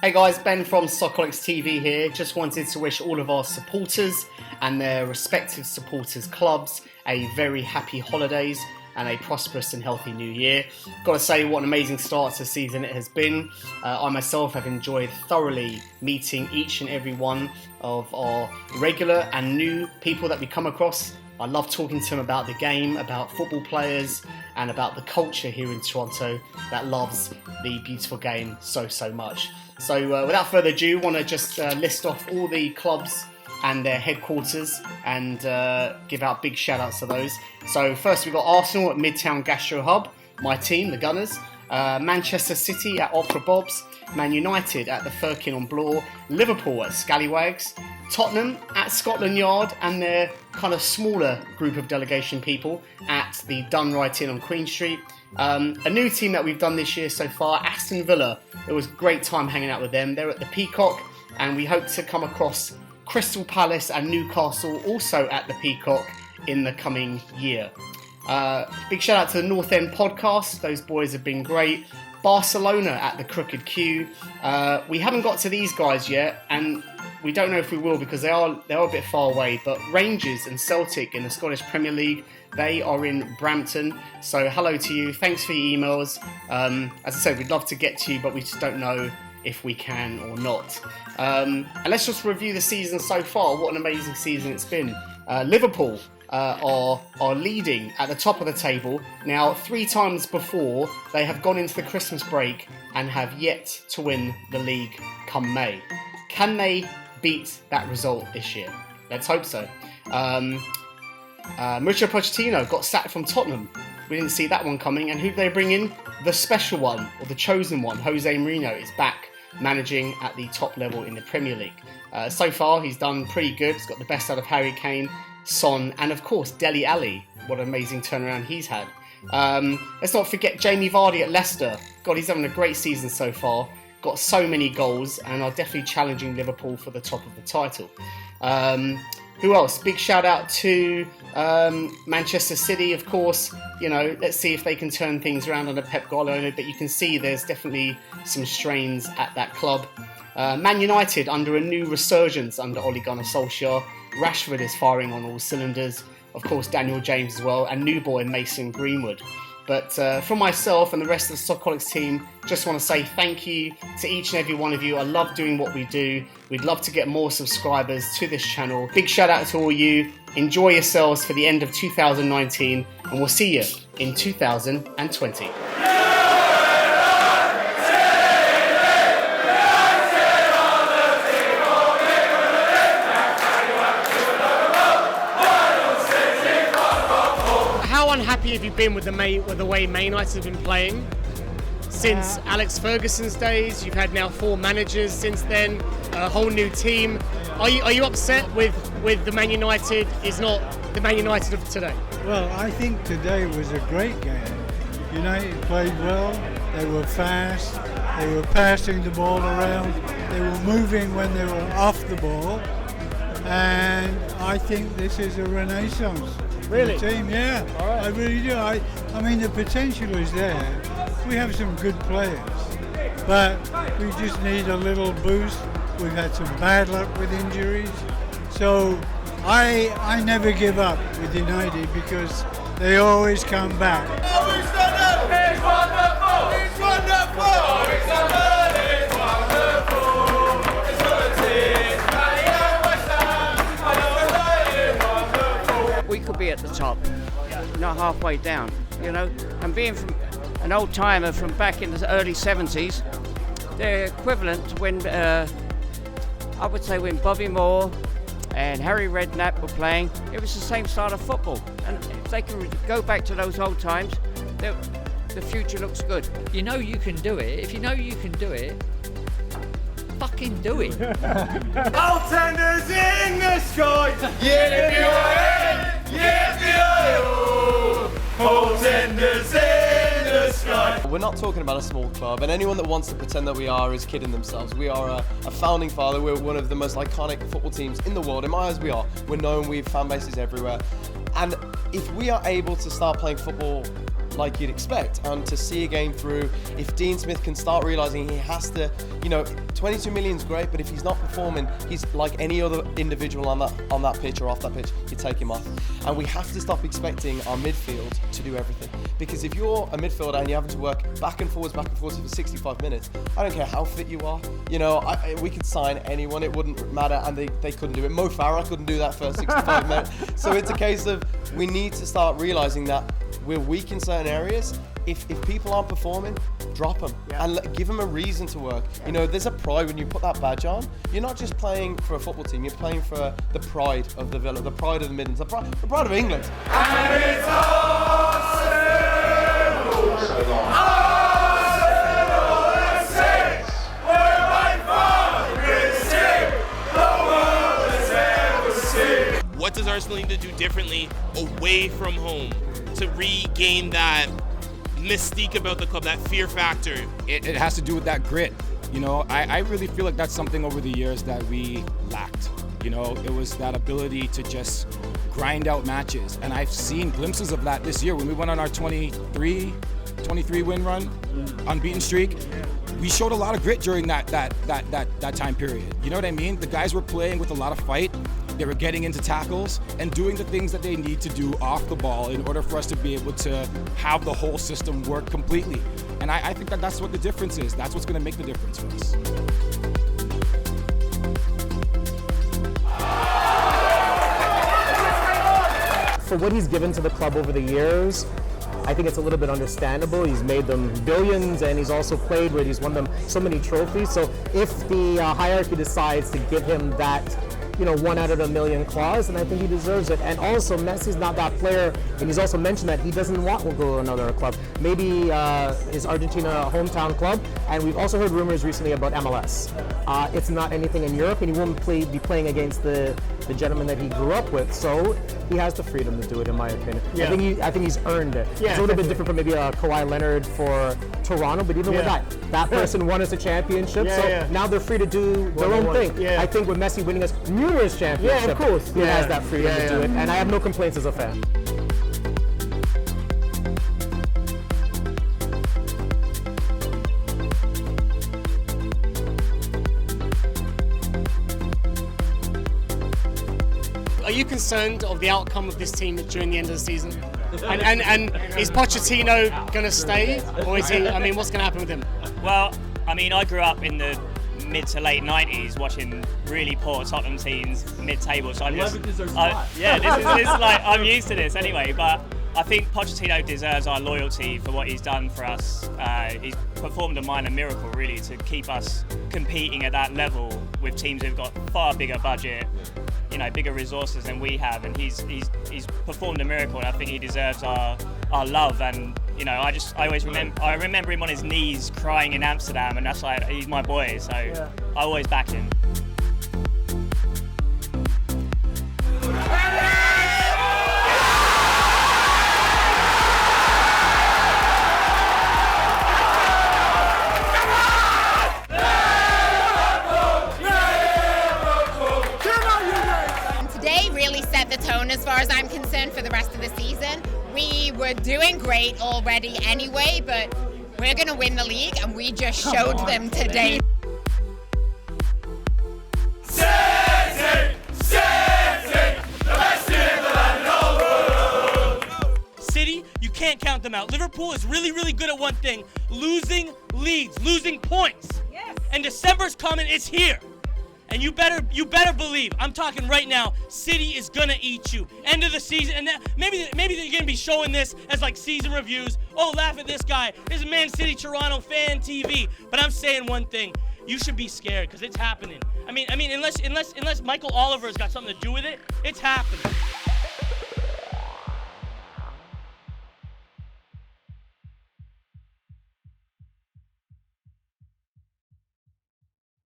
Hey guys, Ben from SoccerholicsTV here. Just wanted to wish all of our supporters and their respective supporters clubs a very happy holidays and a prosperous and healthy new year. Got to say, what an amazing start to the season it has been. I myself have enjoyed thoroughly meeting each and every one of our regular and new people that we come across. I love talking to them about the game, about football players, and about the culture here in Toronto that loves the beautiful game so much. So without further ado, I want to just list off all the clubs and their headquarters and give out big shout outs to those. So first we've got Arsenal at Midtown Gastro Hub, my team, the Gunners. Manchester City at Opera Bob's, Man United at the Firkin on Bloor, Liverpool at Scallywags, Tottenham at Scotland Yard and their kind of smaller group of delegation people at the Dun Right Inn on Queen Street. A new team that we've done this year so far, Aston Villa. It was a great time hanging out with them. They're at the Peacock and we hope to come across Crystal Palace and Newcastle also at the Peacock in the coming year. Big shout out to the North End podcast. Those boys have been great. Barcelona at the Crooked Q. We haven't got to these guys yet, and we don't know if we will because they are a bit far away. But Rangers and Celtic in the Scottish Premier League, they are in Brampton. So hello to you. Thanks for your emails. As I said, we'd love to get to you, but we just don't know if we can or not. And let's just review the season so far. What an amazing season it's been. Liverpool are leading at the top of the table. Now, 3 times before, they have gone into the Christmas break and have yet to win the league come May. Can they beat that result this year? Let's hope so. Mauricio Pochettino got sacked from Tottenham. We didn't see that one coming. And who did they bring in? The special one, or the chosen one. Jose Mourinho is back managing at the top level in the Premier League. So far, he's done pretty good. He's got the best out of Harry Kane, Son, and of course, Dele Alli. What an amazing turnaround he's had. Let's not forget Jamie Vardy at Leicester. God, he's having a great season so far. Got so many goals and are definitely challenging Liverpool for the top of the title. Who else? Big shout out to Manchester City, of course. You know, let's see if they can turn things around under Pep Guardiola, but you can see there's definitely some strains at that club. Man United under a new resurgence under Ole Gunnar Solskjaer. Rashford is firing on all cylinders. Of course, Daniel James as well, and new boy Mason Greenwood. But from myself and the rest of the Soccerholics team, just want to say thank you to each and every one of you. I love doing what we do. We'd love to get more subscribers to this channel. Big shout out to all you. Enjoy yourselves for the end of 2019, and we'll see you in 2020. How unhappy have you been with the way Man United have been playing since Alex Ferguson's days? You've had now 4 managers since then, a whole new team. Are you upset with the Man United is not the Man United of today? Well, I think today was a great game. United played well, they were fast, they were passing the ball around, they were moving when they were off the ball, and I think this is a renaissance. Really? The team, yeah. All right. I really do. I mean, the potential is there. We have some good players, but we just need a little boost. We've had some bad luck with injuries. So I never give up with United because they always come back. It's wonderful! It's wonderful! It's wonderful! It's wonderful! It's wonderful! We could be at the top, not halfway down, you know. And being from an old timer from back in the early 70s, they're equivalent to when, I would say when Bobby Moore and Harry Redknapp were playing, it was the same style of football. And if they can go back to those old times, the future looks good. You know you can do it. If you know you can do it, fucking do it. All tenders in the sky! All tenders in the sky! We're not talking about a small club, and anyone that wants to pretend that we are is kidding themselves. We are a founding father. We're one of the most iconic football teams in the world. In my eyes, we are. We're known. We have fan bases everywhere. And if we are able to start playing football like you'd expect. And to see a game through, if Dean Smith can start realising he has to, 22 million's great, but if he's not performing, he's like any other individual on that pitch or off that pitch, you take him off. And we have to stop expecting our midfield to do everything. Because if you're a midfielder and you're having to work back and forwards for 65 minutes, I don't care how fit you are. We could sign anyone, it wouldn't matter, and they couldn't do it. Mo Farah couldn't do that for 65 minutes. So it's a case of we need to start realising that we're weak in certain areas. If people aren't performing, drop them and give them a reason to work. There's a pride when you put that badge on. You're not just playing for a football team, you're playing for the pride of the Villa, the pride of the Midlands, the pride of England. And it's what does Arsenal need to do differently away from home to regain that mystique about the club, that fear factor? It has to do with that grit. I really feel like that's something over the years that we lacked. It was that ability to just grind out matches. And I've seen glimpses of that this year when we went on our 23 win run, unbeaten streak. We showed a lot of grit during that time period. You know what I mean? The guys were playing with a lot of fight. They were getting into tackles and doing the things that they need to do off the ball in order for us to be able to have the whole system work completely. And I think that's what the difference is. That's what's going to make the difference for us. For what he's given to the club over the years, I think it's a little bit understandable. He's made them billions, and he's also played where he's won them so many trophies. So if the hierarchy decides to give him that 1 out of a million clause, and I think he deserves it. And also, Messi's not that player, and he's also mentioned that he doesn't want to go to another club. Maybe his Argentina hometown club, and we've also heard rumors recently about MLS. It's not anything in Europe, and he won't be playing against the gentleman that he grew up with, so he has the freedom to do it, in my opinion. Yeah. I think he's earned it. Yeah, it's a little bit different from maybe Kawhi Leonard for Toronto, but even with that person won us a championship, now they're free to do their own thing. Yeah. I think with Messi winning us numerous championships, of course. he has that freedom to do it, and I have no complaints as a fan. Are you concerned of the outcome of this team during the end of the season? And is Pochettino going to stay, or is he? What's going to happen with him? Well, I grew up in the mid to late 90s watching really poor Tottenham teams mid-table, so I'm just this is like I'm used to this anyway. But I think Pochettino deserves our loyalty for what he's done for us. He's performed a minor miracle really to keep us competing at that level with teams who've got far bigger budget, bigger resources than we have, and he's performed a miracle, and I think he deserves our love. And I remember him on his knees crying in Amsterdam, and that's like, he's my boy, so I always back him. As far as I'm concerned, for the rest of the season, we were doing great already anyway, but we're going to win the league, and we just showed them today. City, you can't count them out. Liverpool is really, really good at one thing: losing leads, losing points. Yes. And December's coming; it's here. And you better believe, I'm talking right now, City is gonna eat you. End of the season, and maybe they're gonna be showing this as like season reviews. Oh, laugh at this guy. This is Man City Toronto Fan TV. But I'm saying one thing: you should be scared, because it's happening. Unless Michael Oliver's got something to do with it, it's happening.